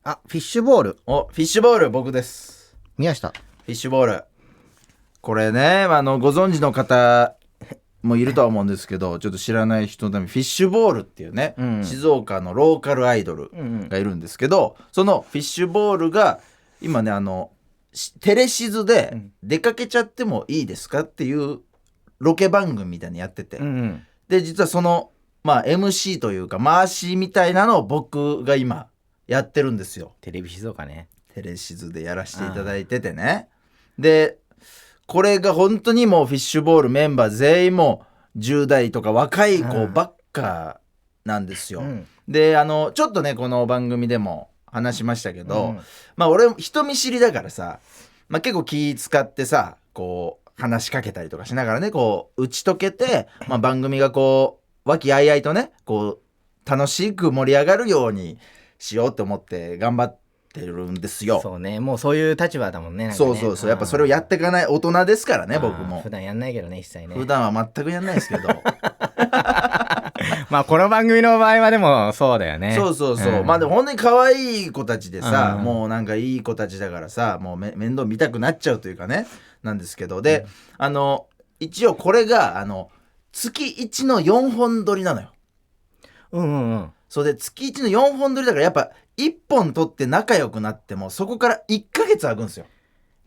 フィッシュボール。フィッシュボール僕です。宮下。フィッシュボール、これね、ご存知の方もいるとは思うんですけど、ちょっと知らない人のためにフィッシュボールっていうね、静岡のローカルアイドルがいるんですけど、そのフィッシュボールが今ね、テレシズで出かけちゃってもいいですかっていうロケ番組みたいにやってて、で実はそのMC というか回しみたいなのを僕が今やってるんですよ。テレビ静岡ね。テレシズでやらせていただいててね。でこれが本当にもうフィッシュボールメンバー全員も10代とか若い子ばっかなんですよ。でちょっとねこの番組でも話しましたけど、俺人見知りだからさ、結構気使ってさこう話しかけたりとかしながらねこう打ち解けて、番組がこう和気あいあいとねこう楽しく盛り上がるようにしようと思って頑張ってるんですよ。そうね、もうそういう立場だもんね。そうそうそう、やっぱそれをやっていかない大人ですからね。僕も普段やんないけどね、一切ね。普段は全くやんないですけどこの番組の場合はでもそうだよね。そうそうそう、でも本当に可愛い子たちでさ、もうなんかいい子たちだからさ、もう面倒見たくなっちゃうというかねなんですけど、で、一応これが月1の4本撮りなのよ。そうで月1の4本撮りだからやっぱ1本撮って仲良くなってもそこから1ヶ月空くんですよ。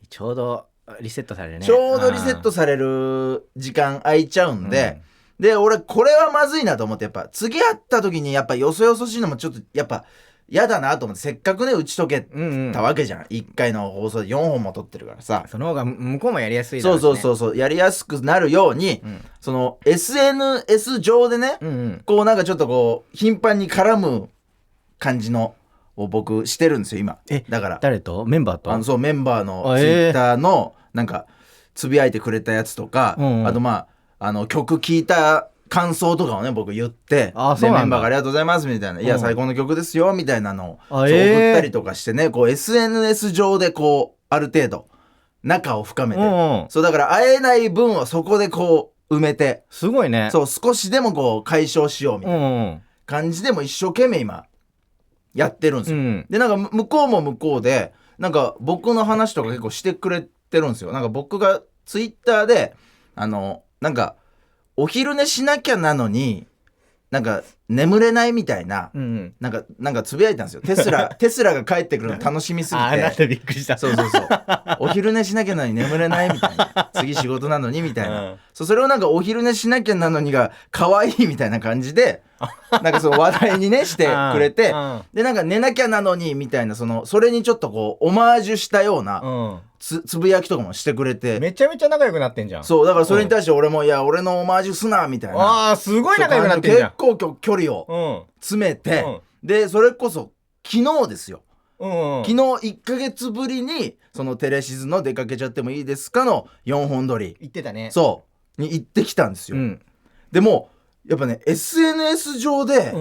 ちょうどリセットされるね。ちょうどリセットされる時間空いちゃうんで、で俺これはまずいなと思って、やっぱ次会った時にやっぱよそよそしいのもちょっとやっぱ嫌だなと思って、せっかくね打ち解けたわけじゃん、1回の放送で4本も撮ってるからさ、その方が向こうもやりやすいだろうしね。そうやりやすくなるように、その SNS 上でね、こうなんかちょっとこう頻繁に絡む感じのを僕してるんですよ今。だから誰と？メンバーと？そうメンバーのツイッターのなんかつぶやいてくれたやつとか、あと曲聴いた感想とかをね僕言って、でメンバーがありがとうございますみたいな、いや最高の曲ですよみたいなのを送ったりとかしてね、こう SNS 上でこうある程度仲を深めて、そうだから会えない分をそこでこう埋めて、すごいね。そう少しでもこう解消しようみたいな感じでも一生懸命今やってるんですよ。でなんか向こうも向こうでなんか僕の話とか結構してくれてるんですよ。なんか僕がツイッターでなんかお昼寝しなきゃなのになんか眠れないみたいな、なんかつぶやいたんですよ。テスラが帰ってくるの楽しみすぎて。なんでびっくりした。そうお昼寝しなきゃなのに眠れないみたいな、次仕事なのにみたいな、それをなんかお昼寝しなきゃなのにが可愛いみたいな感じでなんかその話題にねしてくれてでなんか寝なきゃなのにみたいな、それにちょっとこうオマージュしたようなつぶやきとかもしてくれて、めちゃめちゃ仲良くなってんじゃん。そうだからそれに対して俺もいや俺のオマージュすなみたいな、すごい仲良くなってんじゃん。結構距離を詰めて、でそれこそ昨日ですよ、昨日1ヶ月ぶりにそのテレシズの出かけちゃってもいいですかの4本撮り行ってたね。そうに行ってきたんですよ。でもやっぱね SNS 上で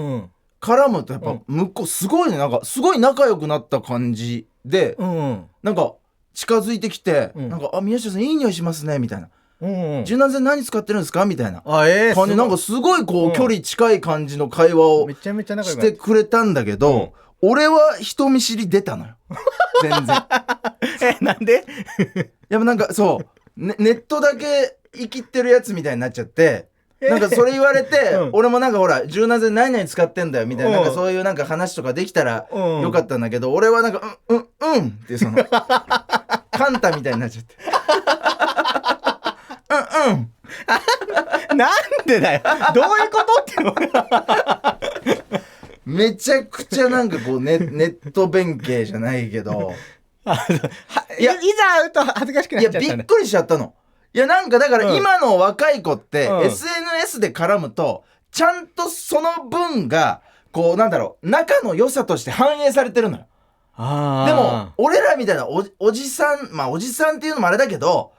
絡むとやっぱ向こうすごいね、なんかすごい仲良くなった感じで、なんか近づいてきて、なんか宮下さんいい匂いしますねみたいな、柔軟剤何使ってるんですかみたいな感じ、なんかすごいこう距離近い感じの会話をしてくれたんだけど、俺は人見知り出たのよ全然なんでやっぱなんかそう、ネットだけ生きってるやつみたいになっちゃって、なんかそれ言われて、俺もなんかほら柔軟剤何々使ってんだよみたいな、なんかそういうなんか話とかできたらよかったんだけど、俺はなんかってそのカンタみたいになっちゃってなんでだよ、どういうことってめちゃくちゃなんかこうネット弁慶じゃないけどいざ会うと恥ずかしくなっちゃったんだ。いやびっくりしちゃったの。いやなんかだから今の若い子って SNS で絡むとちゃんとその分がこうなんだろう仲の良さとして反映されてるのよ。でも俺らみたいなおじさん、おじさんっていうのもあれだけど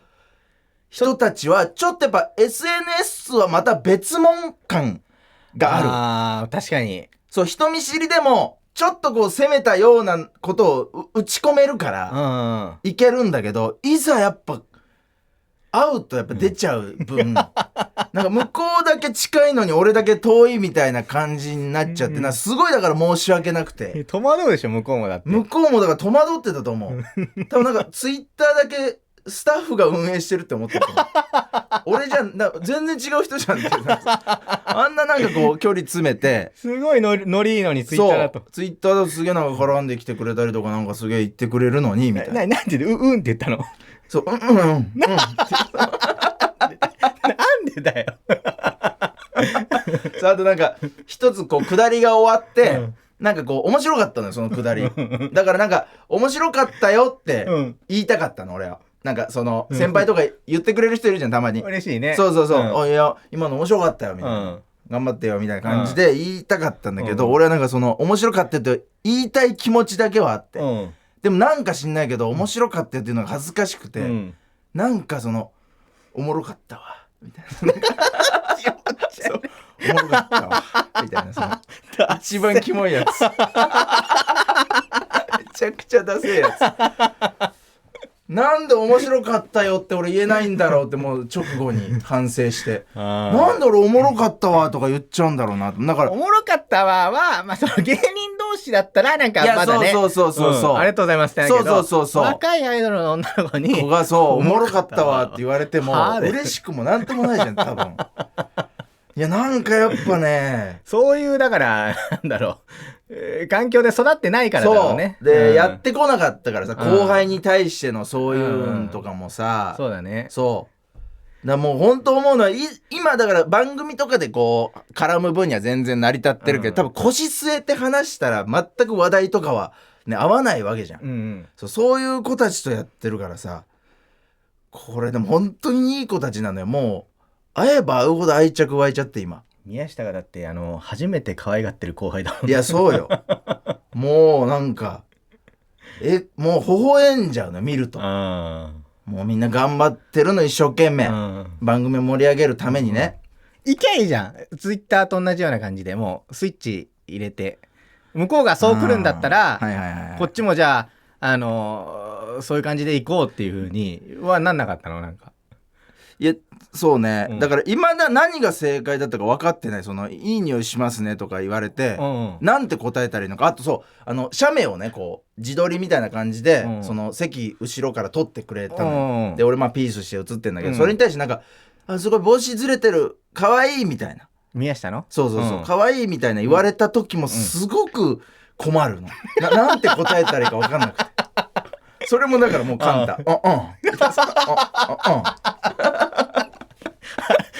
人たちはちょっとやっぱ SNS はまた別物感がある。確かにそう、人見知りでもちょっとこう攻めたようなことを打ち込めるからいけるんだけど、いざやっぱ会うとやっぱ出ちゃう分なんか向こうだけ近いのに俺だけ遠いみたいな感じになっちゃって、なんかすごいだから申し訳なくて。戸惑うでしょ向こうも。だって向こうもだから戸惑ってたと思う。多分なんかツイッターだけスタッフが運営してるって思ってると思う。俺じゃ全然違う人じゃんって。あんななんかこう距離詰めてすごいノリいいのにツイッターだと。ツイッターだとすげえなんか絡んできてくれたりとかなんかすげえ言ってくれるのにみたいな。なんでうんって言ったの？そうなんでだよ。あとなんか一つこう下りが終わって、なんかこう面白かったのよその下り。だからなんか面白かったよって言いたかったの俺は。なんかその先輩とか言ってくれる人いるじゃんたまに。嬉しいね。そうそうそう。いや今の面白かったよみたいな。頑張ってよみたいな感じで言いたかったんだけど、俺はなんかその面白かったって言いたい気持ちだけはあって、でもなんか知んないけど面白かったっていうのが恥ずかしくて、なんかそのおもろかったわみたいな。そうおもろかったわみたいなその一番キモいやつ。めちゃくちゃダセえやつ。なんで面白かったよって俺言えないんだろうってもう直後に反省してなんで俺おもろかったわとか言っちゃうんだろうなと。だからおもろかったわは、まあ、その芸人同士だったらなんかまだね、そうそうそうそう、ありがとうございますってなるけど、そう若いアイドルの女の子に子がそうおもろかったわって言われても嬉しくもなんともないじゃん多分。いやなんかやっぱねそういうだからなんだろう、環境で育ってないからだろうね。そうで、やってこなかったからさ、後輩に対してのそういうのとかもさ、そうだね。そうだもう本当思うのは今だから番組とかでこう絡む分には全然成り立ってるけど、多分腰据えて話したら全く話題とかはね合わないわけじゃん、そういう子たちとやってるからさ、これでも本当にいい子たちなのよ。もう会えば会うほど愛着湧いちゃって今。宮下がだって初めて可愛がってる後輩だもん。いやそうよ。もうなんかもう微笑んじゃうの見ると。もうみんな頑張ってるの一生懸命、番組を盛り上げるためにね。いけいいじゃん。ツイッターと同じような感じでもうスイッチ入れて、向こうがそう来るんだったら、こっちもじゃあそういう感じで行こうっていう風にはなんなかったの？なんかいやそうね、だから今何が正解だったか分かってない。そのいい匂いしますねとか言われて、なんて答えたらいいのか。あとそう写メをねこう自撮りみたいな感じで、その席後ろから撮ってくれたの、で俺ピースして写ってんだけど、それに対してなんかすごい帽子ずれてる可愛いみたいな、宮下のそう可愛いみたいな言われた時もすごく困るの、なんて答えたらいいか分かんなくて。それもだからもう簡単。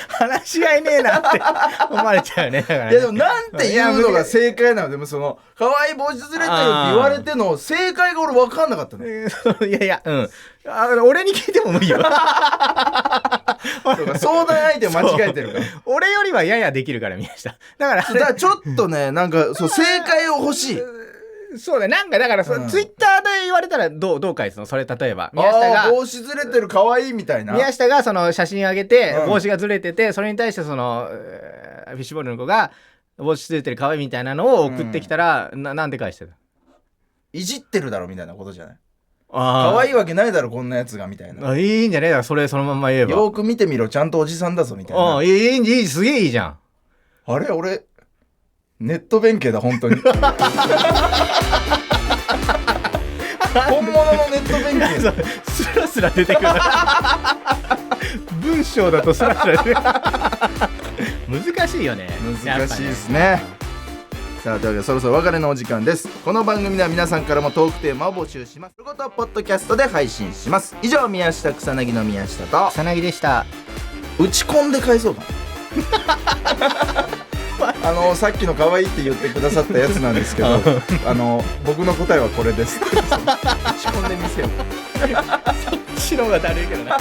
話し合いねえなって思われちゃうね。だからね。いやでもなんて言うのが正解なの。でもその可愛い帽子ずれてるって言われての正解が俺分かんなかったね。いや俺に聞いても無理よ。相談相手を間違えてるから。俺よりはややできるから宮下。だからちょっとねなんかそう正解を欲しい。そうだなんかだからツイッターで言われたらどう返すの？それ例えば宮下が帽子ずれてる可愛いみたいな。宮下がその写真上げて帽子がずれてて、それに対してそのフィッシュボールの子が帽子ずれてる可愛いみたいなのを送ってきたら、なんで返してる？いじってるだろみたいなことじゃない？可愛いわけないだろこんなやつがみたいな。いいんじゃねえだからそれそのまま言えば。よく見てみろちゃんとおじさんだぞみたいな。いいすげえいいじゃん。あれ俺ネット弁慶だ本当に。本物のネット弁慶。スラスラ出てくる。文章だとスラスラ出てくる。難しいよね。難しいですね。さあというわけでそろそろお別れのお時間です。この番組では皆さんからもトークテーマを募集します。ということはポッドキャストで配信します。以上宮下草薙の宮下と草薙でした。打ち込んで返そうかな。さっきの可愛いって言ってくださったやつなんですけど僕の答えはこれです。打ち込んでみせよう。そっちの方がだるいけどな。